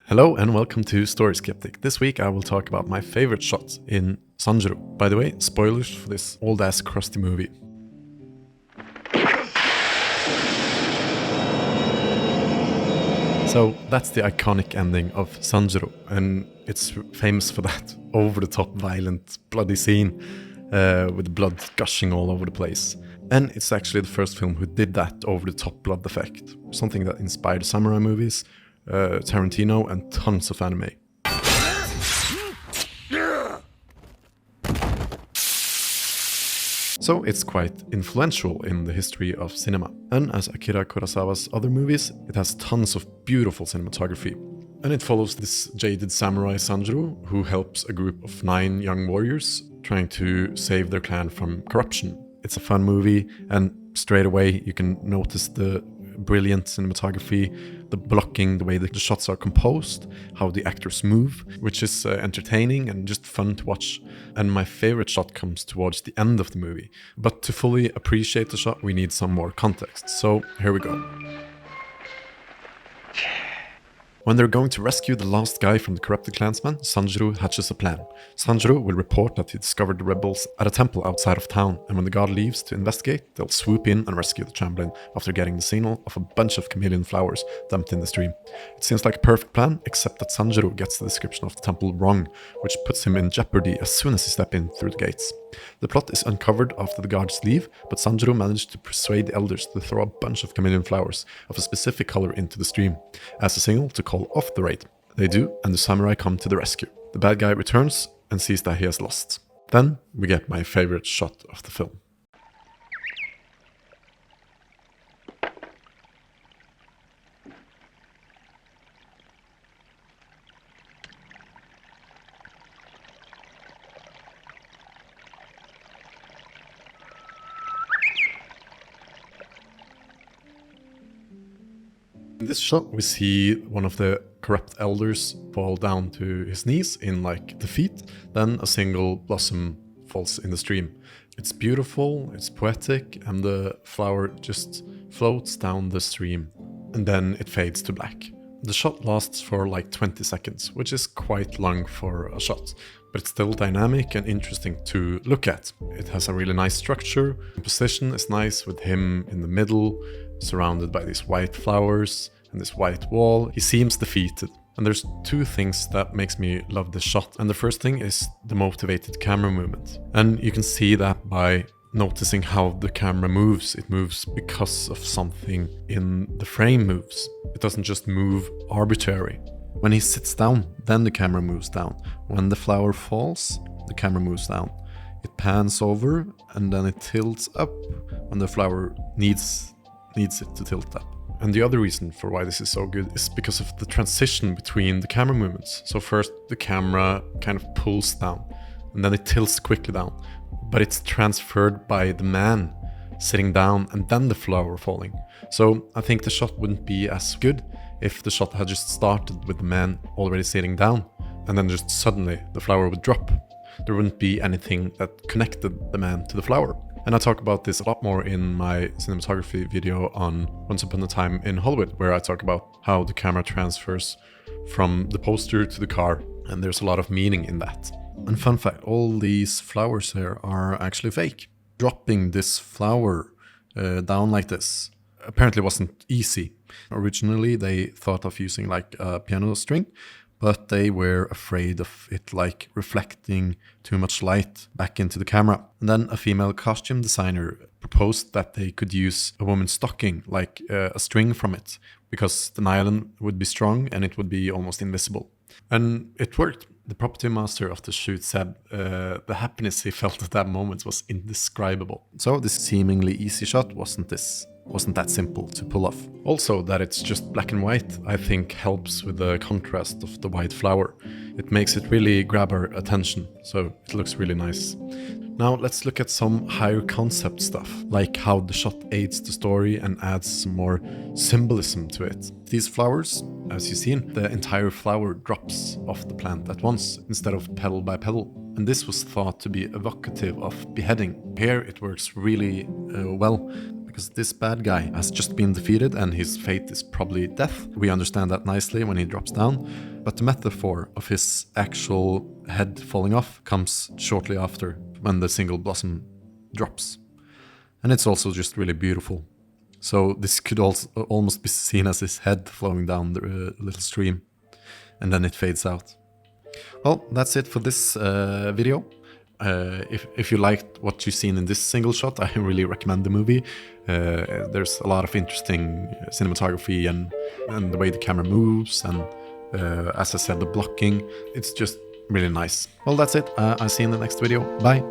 Hello and welcome to Story Skeptic. This week I will talk about my favorite shot in Sanjuro. By the way, spoilers for this old-ass crusty movie. So that's the iconic ending of Sanjuro, and it's famous for that over-the-top violent, bloody scene with blood gushing all over the place. And it's actually the first film who did that over-the-top blood effect, something that inspired samurai movies, Tarantino, and tons of anime. So it's quite influential in the history of cinema. And as Akira Kurosawa's other movies, it has tons of beautiful cinematography. And it follows this jaded samurai Sanjuro, who helps a group of 9 young warriors trying to save their clan from corruption. It's a fun movie, and straight away you can notice the brilliant cinematography, the blocking, the way the shots are composed, how the actors move, which is entertaining and just fun to watch. And my favorite shot comes towards the end of the movie. But to fully appreciate the shot, we need some more context. So here we go. When they're going to rescue the last guy from the corrupted clansman, Sanjuro hatches a plan. Sanjuro will report that he discovered the rebels at a temple outside of town, and when the god leaves to investigate, they'll swoop in and rescue the chamberlain after getting the signal of a bunch of chameleon flowers dumped in the stream. It seems like a perfect plan, except that Sanjuro gets the description of the temple wrong, which puts him in jeopardy as soon as he steps in through the gates. The plot is uncovered after the guards leave, but Sanjuro managed to persuade the elders to throw a bunch of chameleon flowers of a specific color into the stream, as a signal to call off the raid. They do, and the samurai come to the rescue. The bad guy returns and sees that he has lost. Then we get my favorite shot of the film. In this shot, we see one of the corrupt elders fall down to his knees in defeat. Then a single blossom falls in the stream. It's beautiful, it's poetic, and the flower just floats down the stream. And then it fades to black. The shot lasts for 20 seconds, which is quite long for a shot, but it's still dynamic and interesting to look at. It has a really nice structure. The position is nice with him in the middle, surrounded by these white flowers and this white wall. He seems defeated. And there's 2 things that makes me love this shot. And the first thing is the motivated camera movement. And you can see that by noticing how the camera moves. It moves because of something in the frame moves. It doesn't just move arbitrary. When he sits down, then the camera moves down. When the flower falls, the camera moves down. It pans over and then it tilts up when the flower needs it to tilt up. And the other reason for why this is so good is because of the transition between the camera movements. So first the camera kind of pulls down and then it tilts quickly down, but it's transferred by the man sitting down and then the flower falling. So I think the shot wouldn't be as good if the shot had just started with the man already sitting down and then just suddenly the flower would drop. There wouldn't be anything that connected the man to the flower. And I talk about this a lot more in my cinematography video on Once Upon a Time in Hollywood, where I talk about how the camera transfers from the poster to the car, and there's a lot of meaning in that. And fun fact, all these flowers here are actually fake. Dropping this flower down like this apparently wasn't easy. Originally they thought of using a piano string, but they were afraid of it reflecting too much light back into the camera. And then a female costume designer proposed that they could use a woman's stocking, a string from it, because the nylon would be strong and it would be almost invisible. And it worked. The property master of the shoot said the happiness he felt at that moment was indescribable. So this seemingly easy shot wasn't that simple to pull off. Also, that it's just black and white, I think helps with the contrast of the white flower. It makes it really grab our attention, so it looks really nice. Now let's look at some higher concept stuff, like how the shot aids the story and adds some more symbolism to it. These flowers, as you've seen, the entire flower drops off the plant at once, instead of petal by petal. And this was thought to be evocative of beheading. Here it works really well, because this bad guy has just been defeated and his fate is probably death. We understand that nicely when he drops down, but the metaphor of his actual head falling off comes shortly after, when the single blossom drops. And it's also just really beautiful. So this could also almost be seen as his head flowing down the little stream, and then it fades out. Well, that's it for this video. If you liked what you've seen in this single shot, I really recommend the movie. There's a lot of interesting cinematography and the way the camera moves, and as I said, the blocking. It's just really nice. Well, that's it. I'll see you in the next video. Bye!